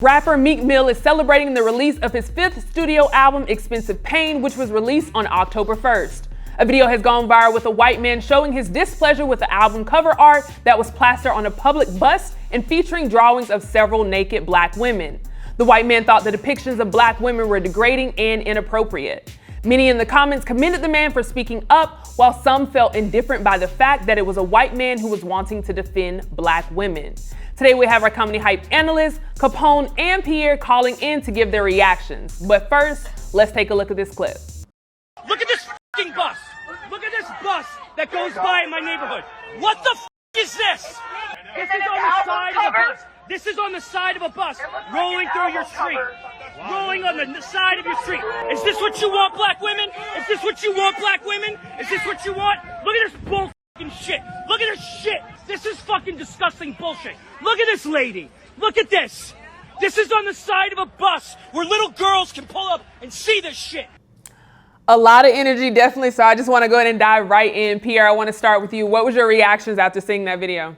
Rapper Meek Mill is celebrating the release of his 5th studio album, Expensive Pain, which was released on October 1st. A video has gone viral with a white man showing his displeasure with the album cover art that was plastered on a public bus and featuring drawings of several naked black women. The white man thought the depictions of black women were degrading and inappropriate. Many in the comments commended the man for speaking up, while some felt indifferent by the fact that it was a white man who was wanting to defend black women. Today we have our comedy hype analysts, Capone and Pierre, calling in to give their reactions. But first, let's take a look at this clip. Look at this fucking bus. Look at this bus that goes by in my neighborhood. What the is this? This is on the side of a bus. This is on the side of a bus rolling through your street. Rolling on the side of your street. Is this what you want, black women? Is this what you want, black women? Is this what you want? Look at this bull shit. Look at this shit. This is fucking disgusting bullshit. Look at this lady. Look at this. This is on the side of a bus where little girls can pull up and see this shit. A lot of energy, definitely. So I just want to go ahead and dive right in. Pierre, I want to start with you. What was your reactions after seeing that video?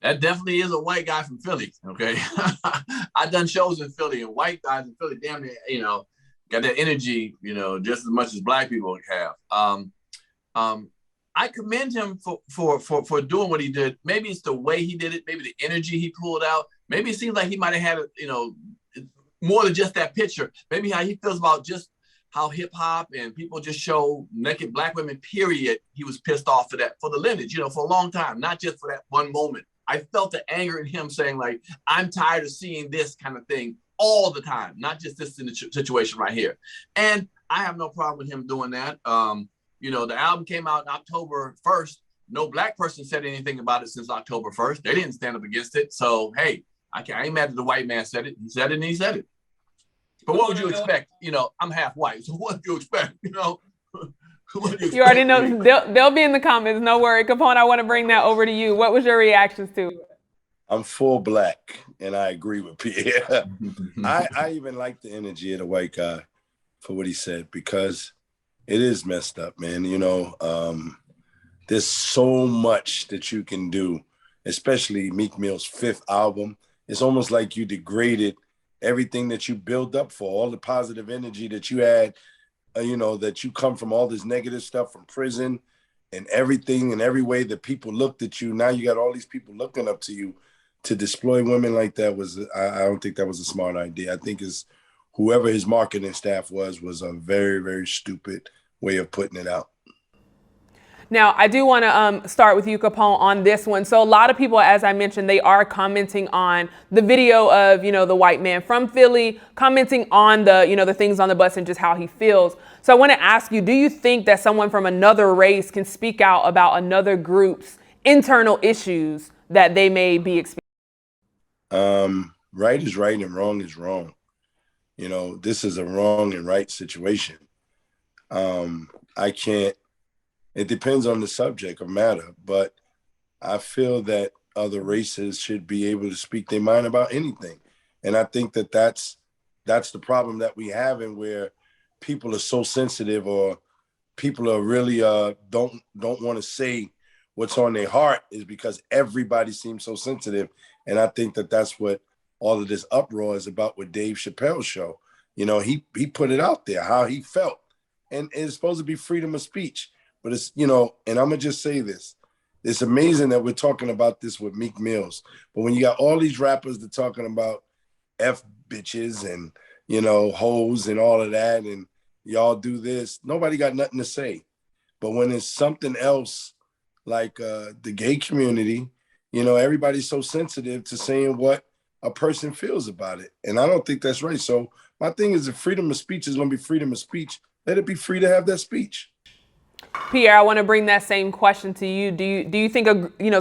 That definitely is a white guy from Philly, okay? I've done shows in Philly, and white guys in Philly, damn near, got that energy, just as much as black people have. I commend him for doing what he did. Maybe it's the way he did it, maybe the energy he pulled out. Maybe it seems like he might have had, more than just that picture. Maybe how he feels about just how hip hop and people just show naked black women, period. He was pissed off for that, for the lineage, for a long time, not just for that one moment. I felt the anger in him saying, like, I'm tired of seeing this kind of thing all the time, not just this situation right here. And I have no problem with him doing that. The album came out on October 1st. No black person said anything about it since October 1st. They didn't stand up against it. So, hey, I ain't mad that the white man said it. He said it and he said it. But what would you expect? I'm half white. So what do you expect? You already know, they'll be in the comments, no worry. Capone, I want to bring that over to you. What was your reactions to it? I'm full black, and I agree with Pierre. I even like the energy of the white guy for what he said, because it is messed up, man. There's so much that you can do, especially Meek Mill's 5th album. It's almost like you degraded everything that you built up for, all the positive energy that you had, that you come from all this negative stuff from prison and everything and every way that people looked at you. Now you got all these people looking up to you. To display women like that I don't think that was a smart idea. I think whoever his marketing staff was a very, very stupid way of putting it out. Now, I do want to start with you, Capone, on this one. So a lot of people, as I mentioned, they are commenting on the video of, the white man from Philly, commenting on the things on the bus and just how he feels. So I want to ask you, do you think that someone from another race can speak out about another group's internal issues that they may be experiencing? Right is right and wrong is wrong. This is a wrong and right situation. It depends on the subject or matter, but I feel that other races should be able to speak their mind about anything. And I think that that's the problem that we have, and where people are so sensitive, or people are really don't want to say what's on their heart, is because everybody seems so sensitive. And I think that that's what all of this uproar is about with Dave Chappelle's show. He put it out there, how he felt. And it's supposed to be freedom of speech. But it's, and I'm going to just say this. It's amazing that we're talking about this with Meek Mills. But when you got all these rappers that are talking about F bitches and, hoes and all of that, and y'all do this, nobody got nothing to say. But when it's something else, like the gay community, everybody's so sensitive to saying what a person feels about it. And I don't think that's right. So my thing is, if freedom of speech is going to be freedom of speech, let it be free to have that speech. Pierre, I want to bring that same question to you. Do you think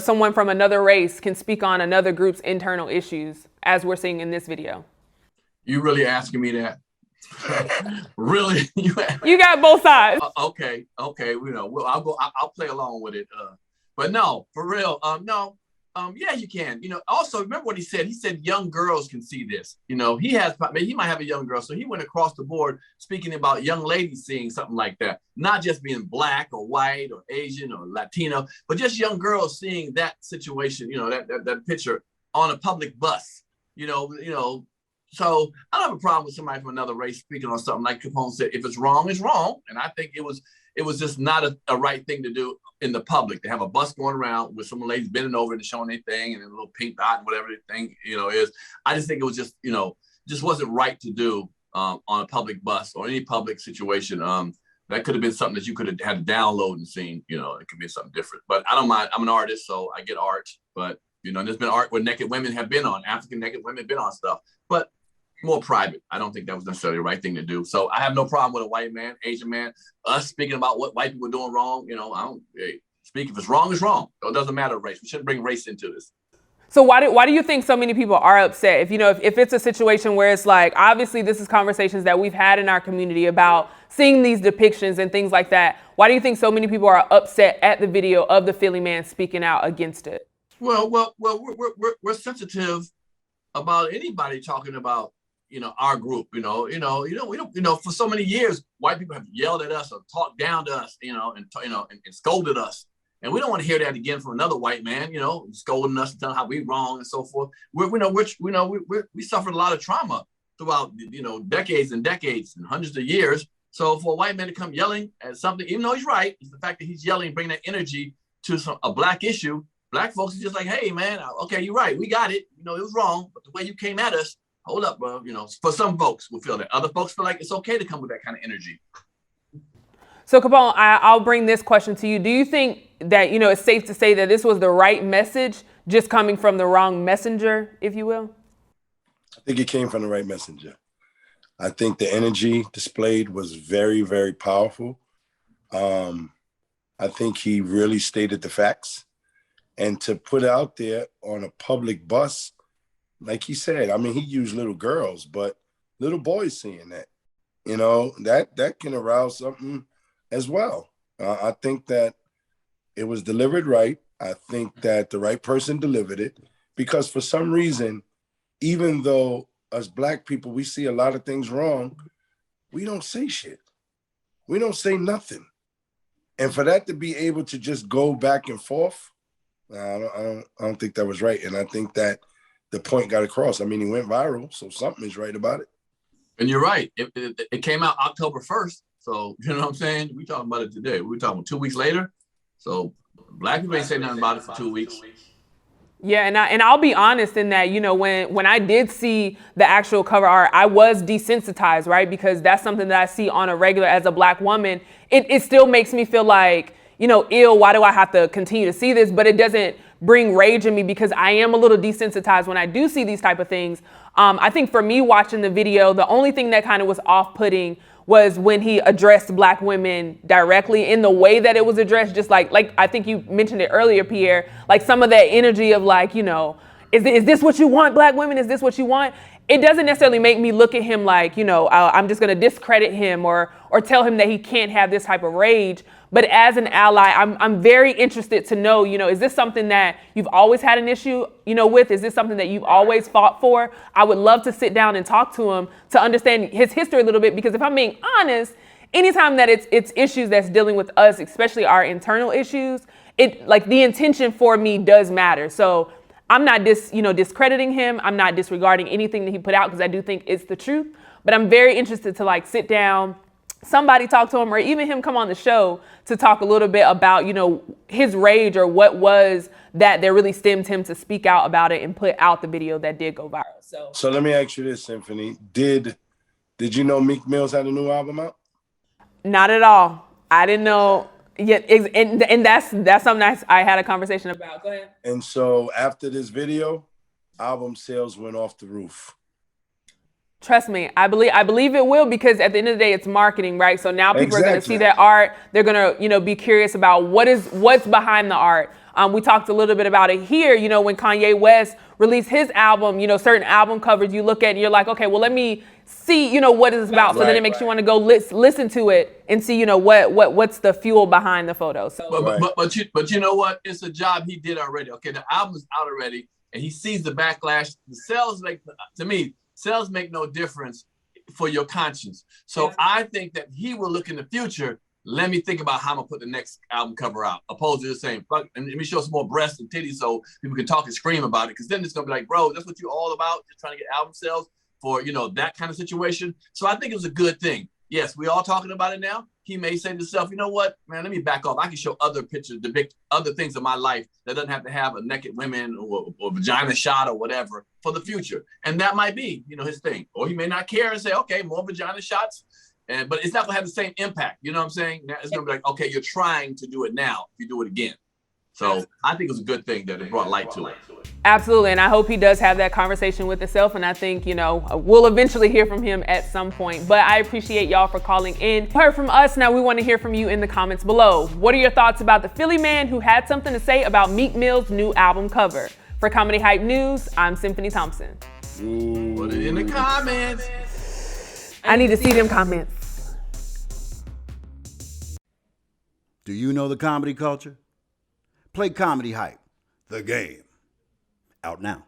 someone from another race can speak on another group's internal issues, as we're seeing in this video? You really asking me that? Really? You got both sides. Okay. I'll play along with it. But no, for real. No. Yeah, you can. Also remember what he said. He said young girls can see this. He might have a young girl, so he went across the board speaking about young ladies seeing something like that, not just being black or white or Asian or Latino, but just young girls seeing that situation. That picture on a public bus. So I don't have a problem with somebody from another race speaking on something like Capone said. If it's wrong, it's wrong. And I think it was just not a right thing to do in the public, to have a bus going around with some ladies bending over and showing their thing and a little pink dot and whatever the thing, is. I just think it was just, just wasn't right to do on a public bus or any public situation. That could have been something that you could have had to download and seen, it could be something different. But I don't mind. I'm an artist, so I get art. But, there's been art where naked women have been on, African naked women have been on stuff. But more private. I don't think that was necessarily the right thing to do. So I have no problem with a white man, Asian man, us speaking about what white people are doing wrong. I don't speak. If it's wrong, it's wrong. So it doesn't matter race. We shouldn't bring race into this. So why do you think so many people are upset? If it's a situation where it's like, obviously this is conversations that we've had in our community about seeing these depictions and things like that. Why do you think so many people are upset at the video of the Philly man speaking out against it? Well, we're sensitive about anybody talking about our group, we don't, for so many years, white people have yelled at us or talked down to us, and scolded us. And we don't want to hear that again from another white man, scolding us and telling how we're wrong and so forth. We suffered a lot of trauma throughout, decades and decades and hundreds of years. So for a white man to come yelling at something, even though he's right, it's the fact that he's yelling, bring that energy to a black issue. Black folks are just like, hey, man, okay, you're right. We got it. It was wrong. But the way you came at us, hold up, bro. For some folks will feel that. Other folks feel like it's okay to come with that kind of energy. So Capone, I'll bring this question to you. Do you think that, it's safe to say that this was the right message, just coming from the wrong messenger, if you will? I think it came from the right messenger. I think the energy displayed was very, very powerful. I think he really stated the facts. And to put out there on a public bus, like he said, he used little girls, but little boys seeing that, that can arouse something as well. I think that it was delivered right. I think that the right person delivered it, because for some reason, even though us black people, we see a lot of things wrong, we don't say shit. We don't say nothing. And for that to be able to just go back and forth, I don't think that was right. And I think that the point got across. He went viral, so something is right about it. And you're right. It came out October 1st. So, you know what I'm saying? We talking about it today. We talking 2 weeks later. So black people ain't say nothing about it for 2 weeks. Yeah, and I'll be honest in that, when I did see the actual cover art, I was desensitized, right? Because that's something that I see on a regular as a black woman. It still makes me feel like, ill, why do I have to continue to see this? But it doesn't bring rage in me, because I am a little desensitized when I do see these type of things. I think for me watching the video, the only thing that kind of was off-putting was when he addressed black women directly in the way that it was addressed, just like I think you mentioned it earlier, Pierre, like some of that energy of like, is this what you want, black women? Is this what you want? It doesn't necessarily make me look at him like, I'm just going to discredit him or tell him that he can't have this type of rage. But as an ally, I'm very interested to know, is this something that you've always had an issue, with? Is this something that you've always fought for? I would love to sit down and talk to him to understand his history a little bit, because if I'm being honest, anytime that it's issues that's dealing with us, especially our internal issues, the intention for me does matter. So I'm not discrediting him. I'm not disregarding anything that he put out, because I do think it's the truth. But I'm very interested to sit down, somebody talk to him, or even him come on the show to talk a little bit about, his rage, or what was that really stemmed him to speak out about it and put out the video that did go viral. So let me ask you this, Symphony. Did you know Meek Mill's had a new album out? Not at all. I didn't know. Yeah, and that's something I had a conversation about. Go ahead. And so after this video, album sales went off the roof. Trust me, I believe it will, because at the end of the day, it's marketing, right? So now people are going to see that art. They're going to, be curious about what's behind the art. We talked a little bit about it here. When Kanye West released his album, certain album covers you look at and you're like, okay, well, let me see, what it's about. So then it makes you want to go listen to it and see, what's the fuel behind the photo. So, but you know what? It's a job he did already. Okay, the album's out already, and he sees the backlash. The sales sales make no difference for your conscience. So yeah. I think that he will look in the future. Let me think about how I'm gonna put the next album cover out, opposed to just saying, fuck, and let me show some more breasts and titties so people can talk and scream about it. Because then it's gonna be like, bro, that's what you're all about, just trying to get album sales. for, that kind of situation. So I think it was a good thing. Yes, we all talking about it now. He may say to himself, you know what, man, let me back off. I can show other pictures, depict other things in my life that doesn't have to have a naked women or vagina shot or whatever for the future. And that might be, his thing. Or he may not care and say, okay, more vagina shots. But it's not going to have the same impact. You know what I'm saying? It's going to be like, okay, you're trying to do it now. If you do it again. So I think it was a good thing that it brought light to it. Absolutely, and I hope he does have that conversation with himself, and I think, we'll eventually hear from him at some point. But I appreciate y'all for calling in. You heard from us, now we want to hear from you in the comments below. What are your thoughts about the Philly man who had something to say about Meek Mill's new album cover? For Comedy Hype News, I'm Symphony Thompson. Put it in the comments. I need to see them comments. Do you know the comedy culture? Play Comedy Hype, the game. Out now.